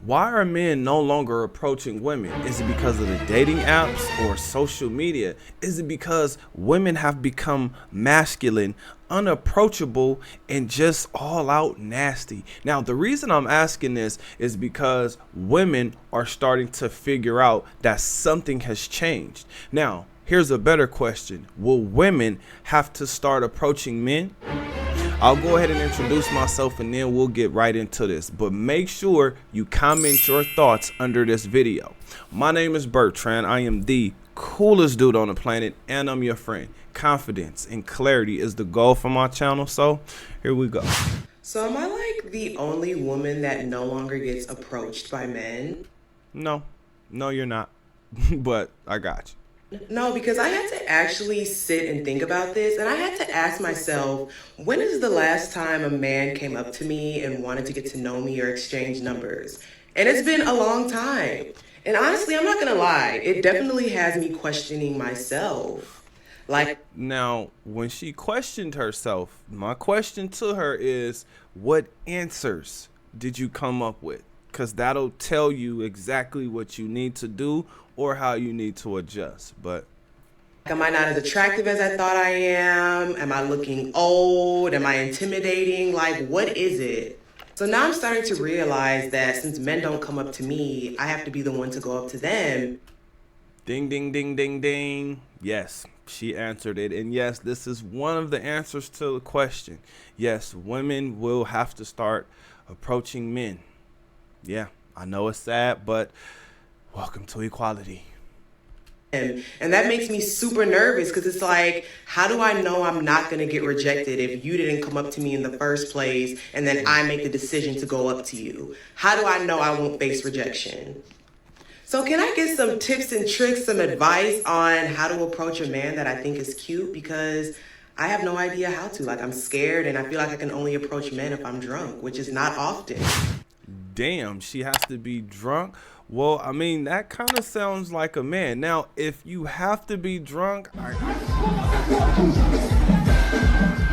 Why are men no longer approaching women? Is it because of the dating apps or social media? Is it because women have become masculine, unapproachable, and just all out nasty? Now, the reason I'm asking this is because women are starting to figure out that something has changed. Now, here's a better question. Will women have to start approaching men? I'll go ahead and introduce myself and then we'll get right into this. But make sure you comment your thoughts under this video. My name is Bertrand. I am the coolest dude on the planet and I'm your friend. Confidence and clarity is the goal for my channel. So here we go. So am I like the only woman that no longer gets approached by men? No, you're not. But I got you. No, because I had to actually sit and think about this, and I had to ask myself, when is the last time a man came up to me and wanted to get to know me or exchange numbers? And it's been a long time. And honestly, I'm not gonna lie, it definitely has me questioning myself. Like, Now, when she questioned herself, my question to her is, what answers did you come up with? Because that'll tell you exactly what you need to do or how you need to adjust. But am I not as attractive as I thought I am? Am I looking old? Am I intimidating? Like, what is it? So now I'm starting to realize that since men don't come up to me, I have to be the one to go up to them. ding, ding, ding, ding, ding. Yes, she answered it. And yes, this is one of the answers to the question. Yes, women will have to start approaching men. Yeah, I know it's sad, but welcome to equality. And that makes me super nervous because it's like, how do I know I'm not going to get rejected if you didn't come up to me in the first place and then I make the decision to go up to you? How do I know I won't face rejection? So can I get some tips and tricks, some advice on how to approach a man that I think is cute? Because I have no idea how to. Like, I'm scared and I feel like I can only approach men if I'm drunk, which is not often. Damn, she has to be drunk. Well, I mean, that kind of sounds like a man. Now, if you have to be drunk,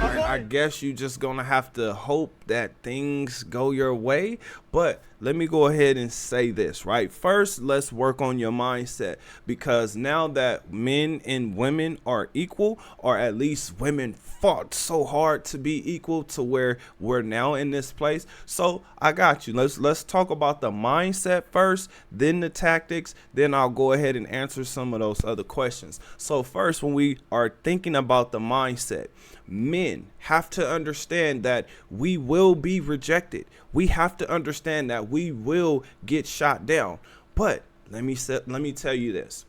I guess you just gonna have to hope that things go your way. But let me go ahead and say this, right? First, let's work on your mindset, because now that men and women are equal, or at least women fought so hard to be equal to where we're now in this place. So I got you. Let's talk about the mindset first, then the tactics, then I'll go ahead and answer some of those other questions. So first, when we are thinking about the mindset, men have to understand that we will be rejected. We have to understand that we will get shot down. But let me tell you this.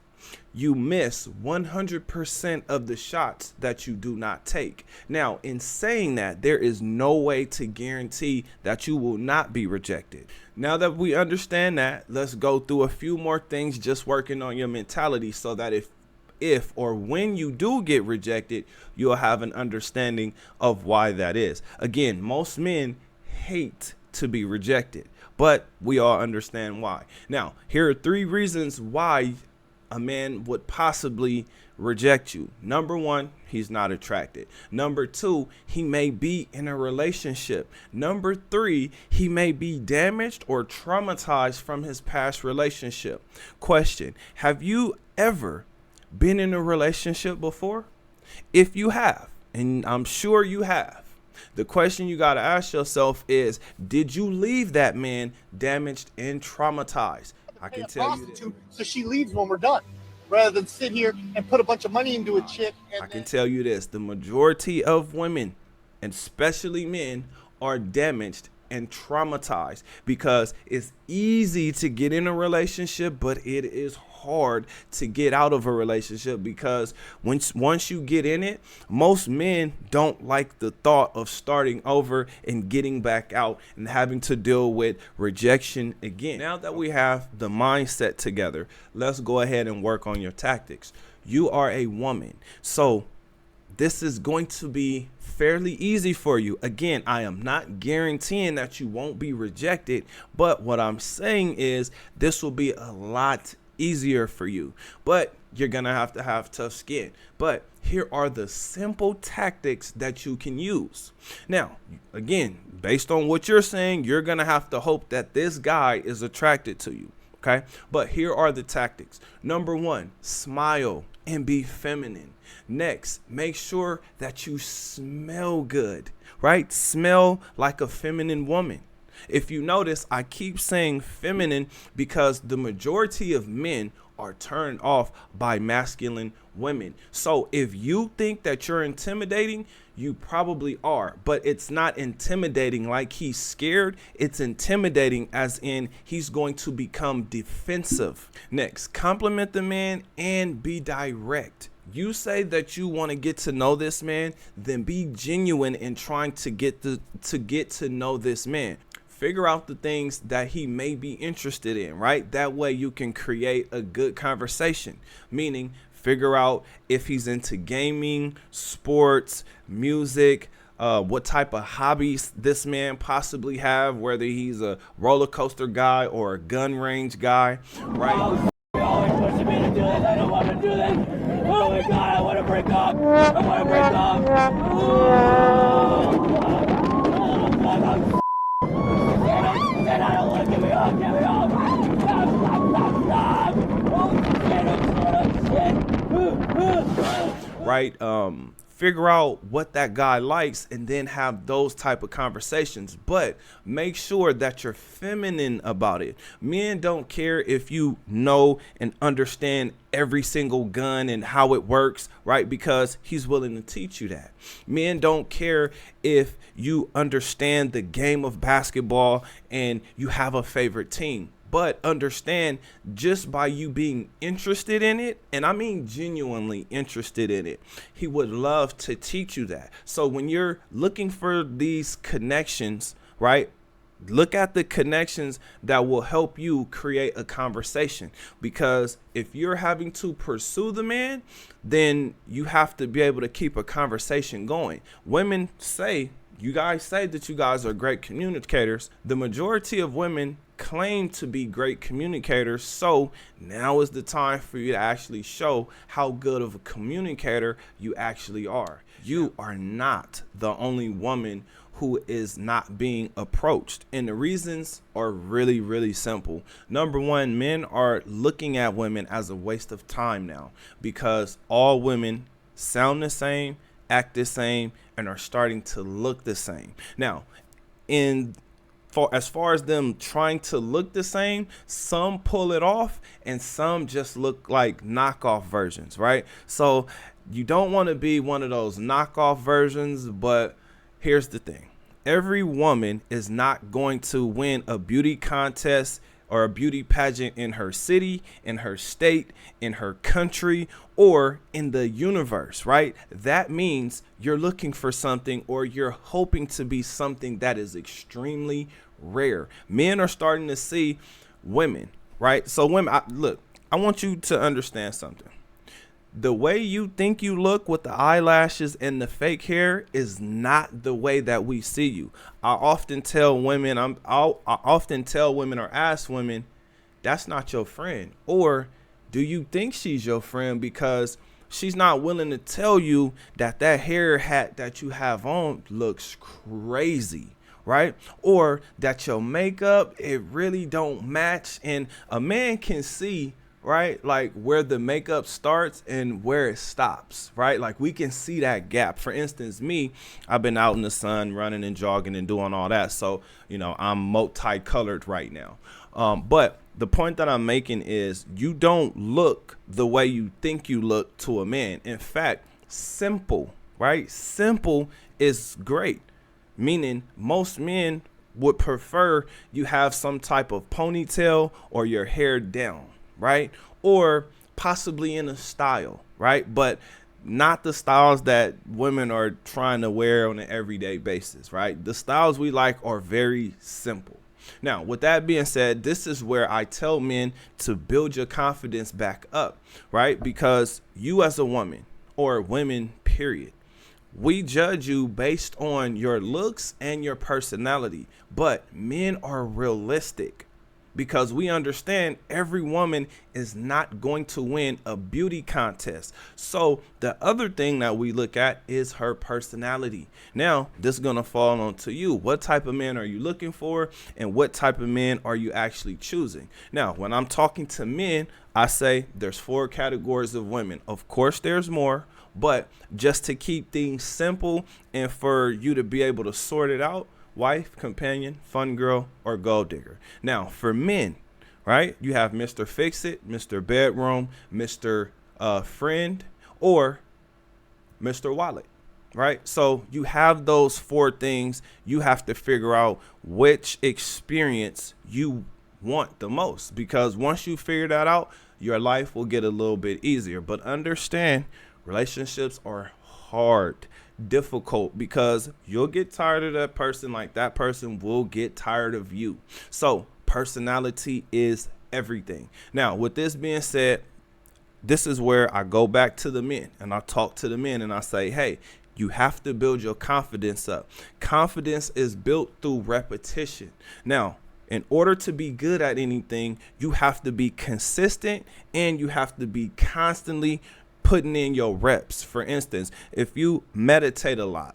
You miss 100% of the shots that you do not take. Now, in saying that, there is no way to guarantee that you will not be rejected. Now that we understand that, let's go through a few more things, just working on your mentality, so that if or when you do get rejected, you'll have an understanding of why that is. Again, most men hate to be rejected, but we all understand why. Now, here are 3 reasons why a man would possibly reject you. Number 1, he's not attracted. Number 2, he may be in a relationship. Number 3, he may be damaged or traumatized from his past relationship. Question: have you ever been in a relationship before? If you have, and I'm sure you have, the question you got to ask yourself is, did you leave that man damaged and traumatized? I can tell you that. So she leaves when we're done, rather than sit here and put a bunch of money into a chick. I can tell you this, the majority of women, and especially men, are damaged and traumatized because it's easy to get in a relationship, but it is hard to get out of a relationship, because once you get in it, most men don't like the thought of starting over and getting back out and having to deal with rejection again. Now that we have the mindset together, let's go ahead and work on your tactics. You are a woman, so this is going to be fairly easy for you. Again, I am not guaranteeing that you won't be rejected, but what I'm saying is this will be a lot easier for you. But you're gonna have to have tough skin. But here are the simple tactics that you can use. Now, again, based on what you're saying, you're gonna have to hope that this guy is attracted to you. Okay, but here are the tactics. Number one, smile and be feminine. Next, make sure that you smell good, right? Smell like a feminine woman. If you notice, I keep saying feminine because the majority of men are turned off by masculine women. So if you think that you're intimidating, you probably are, but it's not intimidating like he's scared. It's intimidating as in he's going to become defensive. Next, compliment the man and be direct. You say that you want to get to know this man, then be genuine in trying to get to know this man. Figure out the things that he may be interested in, right? That way you can create a good conversation, meaning figure out if he's into gaming, sports, music, what type of hobbies this man possibly have, whether he's a roller coaster guy or a gun range guy, right? You're always pushing me to do this. I don't want to do this. Oh my God, I want to break up. I want to break up. I don't want to get me off. Get me off. Stop. Oh, shit. Right? Figure out what that guy likes and then have those type of conversations, but make sure that you're feminine about it. Men don't care if you know and understand every single gun and how it works, right? Because he's willing to teach you that. Men don't care if you understand the game of basketball and you have a favorite team. But understand, just by you being interested in it, and I mean genuinely interested in it, he would love to teach you that. So when you're looking for these connections, right, look at the connections that will help you create a conversation. Because if you're having to pursue the man, then you have to be able to keep a conversation going. Women say, you guys say that you guys are great communicators. The majority of women claim to be great communicators, so now is the time for you to actually show how good of a communicator you actually are. You are not the only woman who is not being approached, and the reasons are really, really simple. Number one, men are looking at women as a waste of time now because all women sound the same, act the same, and are starting to look the same. Now, as far as them trying to look the same, some pull it off and some just look like knockoff versions, right? So you don't want to be one of those knockoff versions, but here's the thing. Every woman is not going to win a beauty contest or a beauty pageant in her city, in her state, in her country, or in the universe, right? That means you're looking for something, or you're hoping to be something that is extremely rare. Men are starting to see women, right? So women, I want you to understand something. The way you think you look with the eyelashes and the fake hair is not the way that we see you. I often tell women, I often tell women or ask women, that's not your friend. Or do you think she's your friend because she's not willing to tell you that that hair hat that you have on looks crazy, right? Or that your makeup, it really don't match. And a man can see, right, like where the makeup starts and where it stops, right? Like we can see that gap. For instance, me, I've been out in the sun running and jogging and doing all that. So, you know, I'm multicolored right now. But the point that I'm making is you don't look the way you think you look to a man. In fact, simple, right? Simple is great. Meaning most men would prefer you have some type of ponytail or your hair down, right? Or possibly in a style, right? But not the styles that women are trying to wear on an everyday basis, right? The styles we like are very simple. Now, with that being said, this is where I tell men to build your confidence back up, right? Because you as a woman, or women, period, we judge you based on your looks and your personality, but men are realistic. because we understand every woman is not going to win a beauty contest. So the other thing that we look at is her personality. Now, this is going to fall onto you. What type of man are you looking for, and what type of men are you actually choosing? Now, when I'm talking to men, I say there's 4 categories of women. Of course, there's more, but just to keep things simple and for you to be able to sort it out: wife, companion, fun girl, or gold digger. Now, for men, right, you have Mr. Fix-It, Mr. Bedroom, Mr. Friend, or Mr. Wallet, right? So you have those 4 things. You have to figure out which experience you want the most, because once you figure that out, your life will get a little bit easier. But understand, relationships are hard, difficult, because you'll get tired of that person like that person will get tired of you. So personality is everything. Now, with this being said, this is where I go back to the men and I talk to the men and I say, hey, you have to build your confidence up. Confidence is built through repetition. Now, in order to be good at anything, you have to be consistent and you have to be constantly putting in your reps. For instance, if you meditate a lot,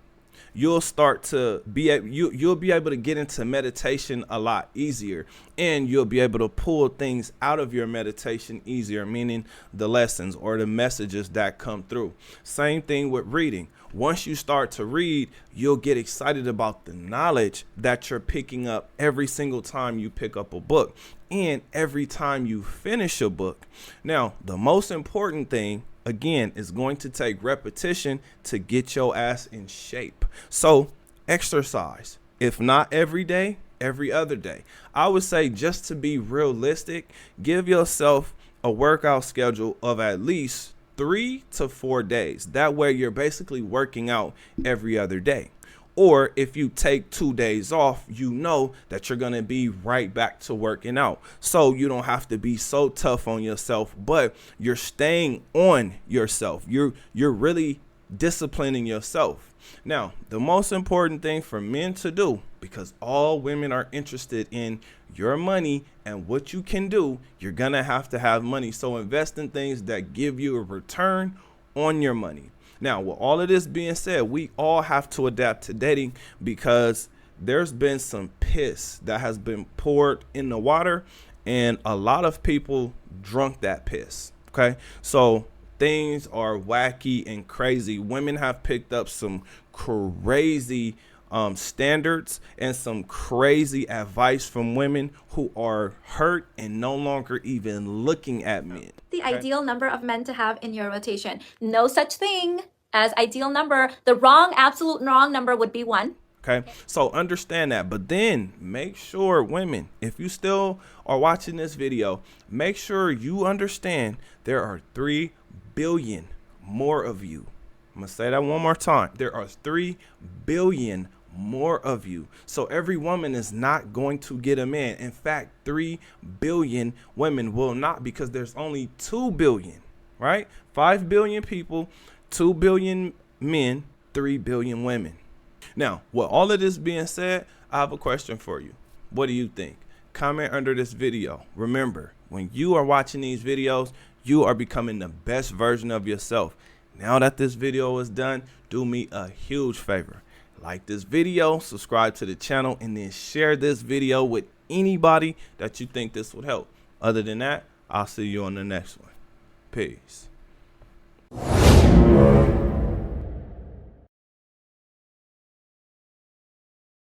you'll start to be you'll be able to get into meditation a lot easier, and you'll be able to pull things out of your meditation easier, meaning the lessons or the messages that come through. Same thing with reading. Once you start to read, you'll get excited about the knowledge that you're picking up every single time you pick up a book and every time you finish a book. Now, the most important thing, again, is going to take repetition to get your ass in shape. So exercise, if not every day, every other day. I would say, just to be realistic, give yourself a workout schedule of at least 3 to 4 days. That way you're basically working out every other day. Or if you take 2 days off, you know that you're going to be right back to working out. So you don't have to be so tough on yourself, but you're staying on yourself. You're really disciplining yourself. Now, the most important thing for men to do, because all women are interested in your money and what you can do, you're going to have money. So invest in things that give you a return on your money. Now, with all of this being said, we all have to adapt to dating, because there's been some piss that has been poured in the water, and a lot of people drunk that piss. Okay, so things are wacky and crazy. Women have picked up some crazy standards and some crazy advice from women who are hurt and no longer even looking at men. The ideal number of men to have in your rotation. No such thing as ideal number. The wrong, absolute wrong number would be 1. Okay, so understand that. But then make sure, women, if you still are watching this video, make sure you understand there are 3 billion more of you. I'm gonna say that one more time. There are 3 billion more of you. So every woman is not going to get a man. In fact, 3 billion women will not, because there's only 2 billion, right? 5 billion people, 2 billion men, 3 billion women. Now, with all of this being said, I have a question for you. What do you think? Comment under this video. Remember, when you are watching these videos, you are becoming the best version of yourself. Now that this video is done, do me a huge favor. Like this video, subscribe to the channel, and then share this video with anybody that you think this would help. Other than that, I'll see you on the next one. Peace.